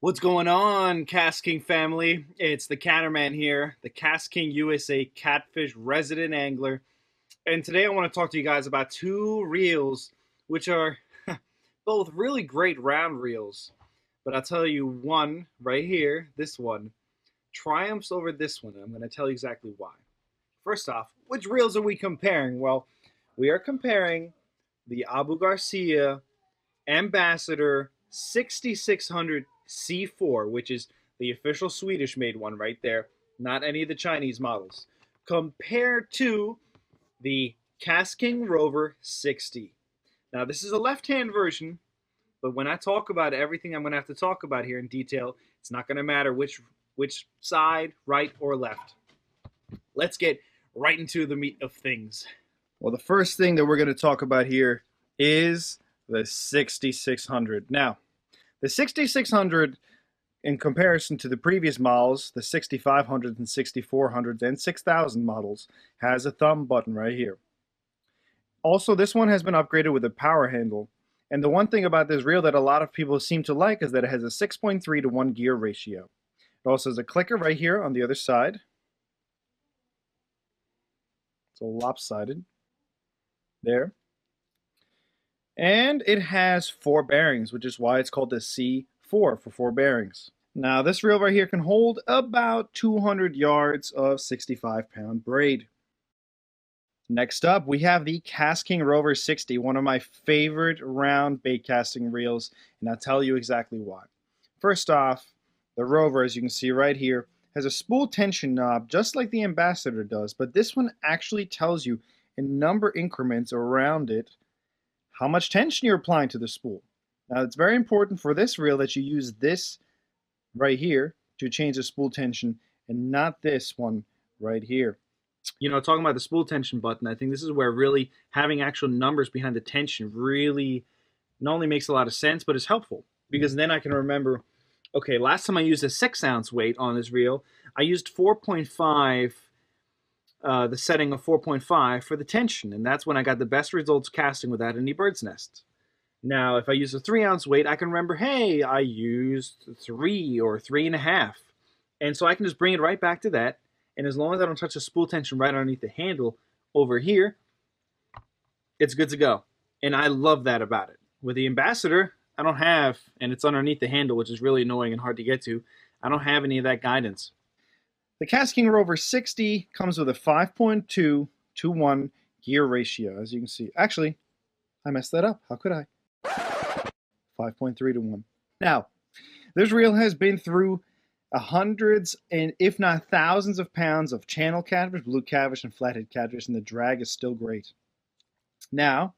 What's going on, KastKing family? It's the Catterman here, the KastKing USA Catfish resident angler. And today I want to talk to you guys about two reels, which are both really great round reels. But I'll tell you one right here, this one, triumphs over this one. And I'm going to tell you exactly why. First off, which reels are we comparing? Well, we are comparing the Abu Garcia Ambassador 6600 C4, which is the official Swedish made one right there, not any of the Chinese models, compared to the KastKing Rover 60. Now, this is a left-hand version, but when I talk about everything I'm going to have to talk about here in detail, it's not going to matter which side, right or left. Let's get right into the meat of things. Well, the first thing that we're going to talk about here is the 6600. Now, the 6600, in comparison to the previous models, the 6500s and 6400s and 6000 models, has a thumb button right here. Also, this one has been upgraded with a power handle. And the one thing about this reel that a lot of people seem to like is that it has a 6.3 to 1 gear ratio. It also has a clicker right here on the other side. It's all lopsided. There. And it has 4 bearings, which is why it's called the C4 for 4 bearings. Now, this reel right here can hold about 200 yards of 65-pound braid. Next up, we have the KastKing Rover 60, one of my favorite round bait casting reels, and I'll tell you exactly why. First off, the Rover, as you can see right here, has a spool tension knob just like the Ambassador does, but this one actually tells you in number increments around it how much tension you're applying to the spool. Now, it's very important for this reel that you use this right here to change the spool tension and not this one right here. You know, talking about the spool tension button, I think this is where really having actual numbers behind the tension really not only makes a lot of sense, but is helpful. Because then I can remember, okay, last time I used a 6-ounce weight on this reel, I used 4.5, the setting of 4.5 for the tension, and that's when I got the best results casting without any bird's nests. Now, if I use a 3-ounce weight, I can remember, hey, I used 3 or 3.5. And so I can just bring it right back to that. And as long as I don't touch the spool tension right underneath the handle over here, it's good to go. And I love that about it. With the Ambassador, I don't have, and it's underneath the handle, which is really annoying and hard to get to, I don't have any of that guidance. The KastKing Rover 60 comes with a 5.2 to 1 gear ratio, as you can see. Actually, I messed that up. How could I? 5.3 to 1. Now, this reel has been through hundreds and if not thousands of pounds of channel catfish, blue catfish, and flathead catfish, and the drag is still great. Now,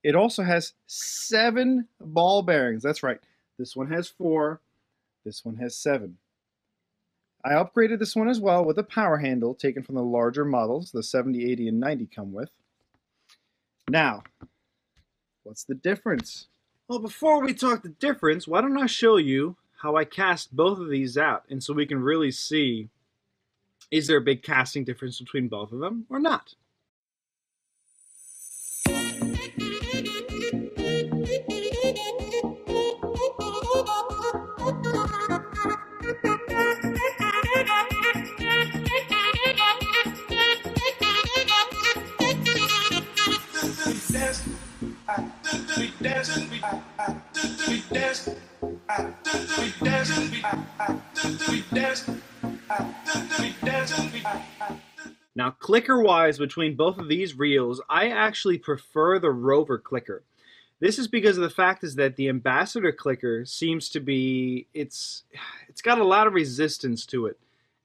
it also has 7 ball bearings. That's right. This one has 4. This one has 7. I upgraded this one as well with a power handle taken from the larger models, the 70, 80, and 90 come with. Now, what's the difference? Well, before we talk the difference, why don't I show you how I cast both of these out, and so we can really see, is there a big casting difference between both of them or not? Now, clicker-wise, between both of these reels, I actually prefer the Rover clicker. This is because of the fact is that the Ambassador clicker seems to be, it's got a lot of resistance to it,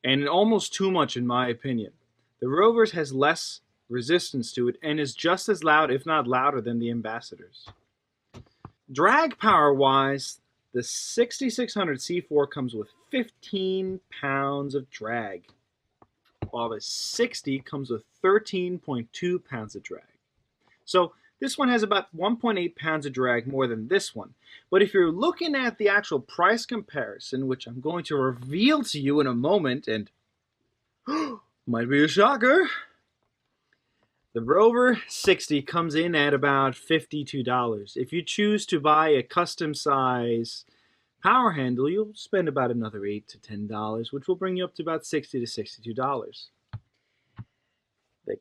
and almost too much in my opinion. The Rover's has less resistance to it and is just as loud, if not louder, than the Ambassadors. Drag power-wise, the 6600 C4 comes with 15 pounds of drag, while the 60 comes with 13.2 pounds of drag. So this one has about 1.8 pounds of drag more than this one. But if you're looking at the actual price comparison, which I'm going to reveal to you in a moment, and might be a shocker, the Rover 60 comes in at about $52. If you choose to buy a custom size Power handle, you'll spend about another $8 to $10, which will bring you up to about $60 to $62. The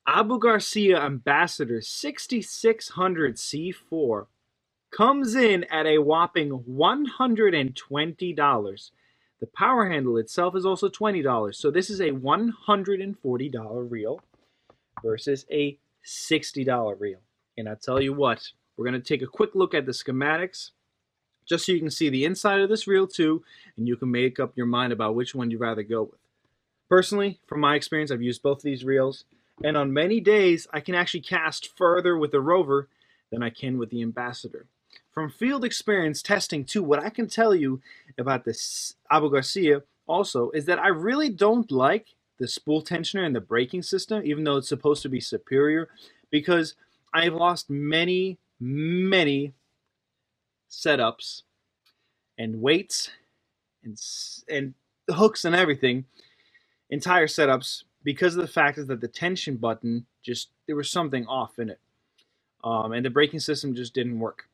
Abu Garcia Ambassador 6600 C4 comes in at a whopping $120. The power handle itself is also $20. So this is a $140 reel versus a $60 reel. And I tell you what, we're going to take a quick look at the schematics just so you can see the inside of this reel too, and you can make up your mind about which one you'd rather go with. Personally, from my experience, I've used both of these reels, and on many days, I can actually cast further with the Rover than I can with the Ambassador. From field experience testing too, what I can tell you about this Abu Garcia also is that I really don't like the spool tensioner and the braking system, even though it's supposed to be superior, because I've lost many setups and weights and hooks and everything, entire setups, because of the fact is that the tension button just, there was something off in it, and the braking system just didn't work.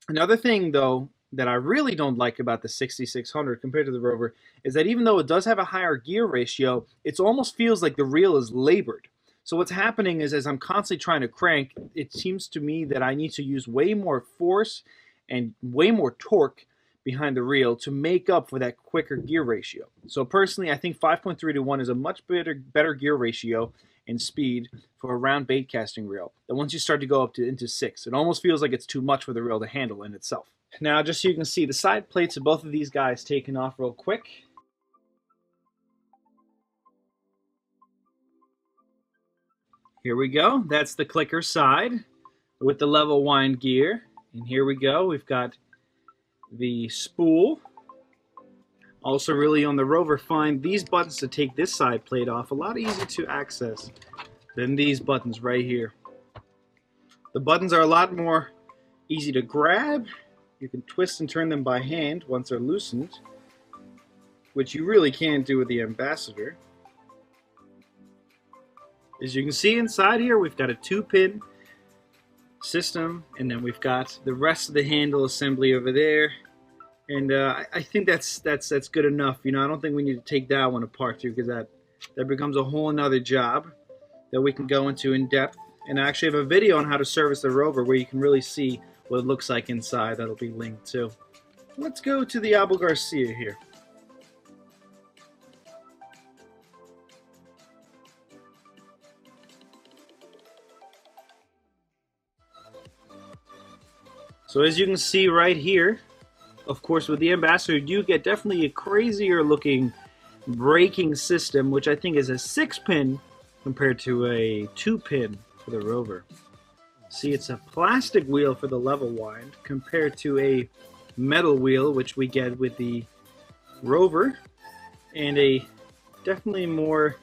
Another thing though that I really don't like about the 6600 compared to the Rover is that even though it does have a higher gear ratio, it almost feels like the reel is labored. So what's happening is, as I'm constantly trying to crank, it seems to me that I need to use way more force and way more torque behind the reel to make up for that quicker gear ratio. So personally, I think 5.3 to 1 is a much better gear ratio and speed for a round bait casting reel. That once you start to go up to into 6, it almost feels like it's too much for the reel to handle in itself. Now, just so you can see the side plates of both of these guys taken off real quick. Here we go. That's the clicker side with the level wind gear. And here we go. We've got the spool. Also, really on the Rover, find these buttons to take this side plate off a lot easier to access than these buttons right here. The buttons are a lot more easy to grab. You can twist and turn them by hand once they're loosened, which you really can't do with the Ambassador. As you can see inside here, we've got a 2-pin system, and then we've got the rest of the handle assembly over there. And I think that's good enough. You know, I don't think we need to take that one apart too, because that becomes a whole another job that we can go into in depth. And I actually have a video on how to service the Rover where you can really see what it looks like inside. That'll be linked too. Let's go to the Abu Garcia here. So as you can see right here, of course, with the Ambassador, you get definitely a crazier looking braking system, which I think is a 6-pin compared to a 2-pin for the Rover. See, it's a plastic wheel for the level wind compared to a metal wheel, which we get with the Rover, and a definitely more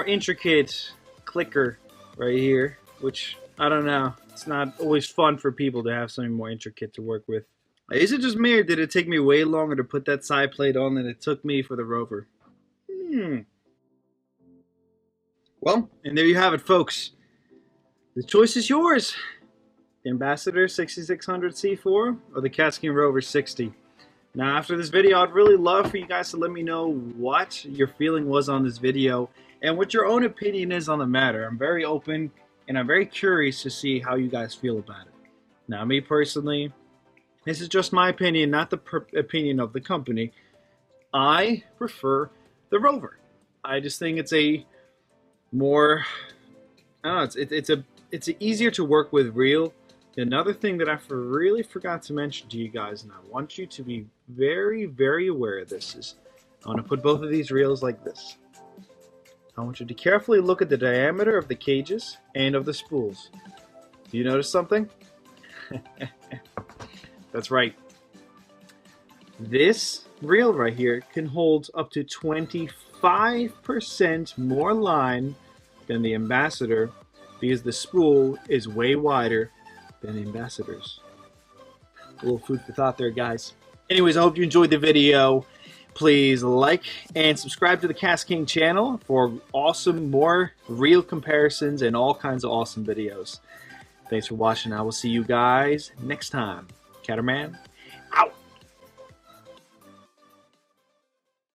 intricate clicker right here, which, I don't know, it's not always fun for people to have something more intricate to work with. Is it just me, or did it take me way longer to put that side plate on than it took me for the Rover? Well, and there you have it, folks. The choice is yours. The Ambassador 6600 C4 or the KastKing Rover 60. Now, after this video, I'd really love for you guys to let me know what your feeling was on this video and what your own opinion is on the matter. I'm very open and I'm very curious to see how you guys feel about it. Now, me personally, this is just my opinion, not the opinion of the company. I prefer the Rover. I just think it's a more, I don't know, it's an easier to work with reel. Another thing that I really forgot to mention to you guys, and I want you to be very aware of this, is I want to put both of these reels like this. I want you to carefully look at the diameter of the cages and of the spools. Do you notice something? That's right. This reel right here can hold up to 25% more line than the Ambassador, because the spool is way wider than the Ambassador's. A little food for thought there, guys. Anyways, I hope you enjoyed the video. Please like and subscribe to the KastKing channel for awesome, more reel comparisons and all kinds of awesome videos. Thanks for watching. I will see you guys next time. Catterman, out.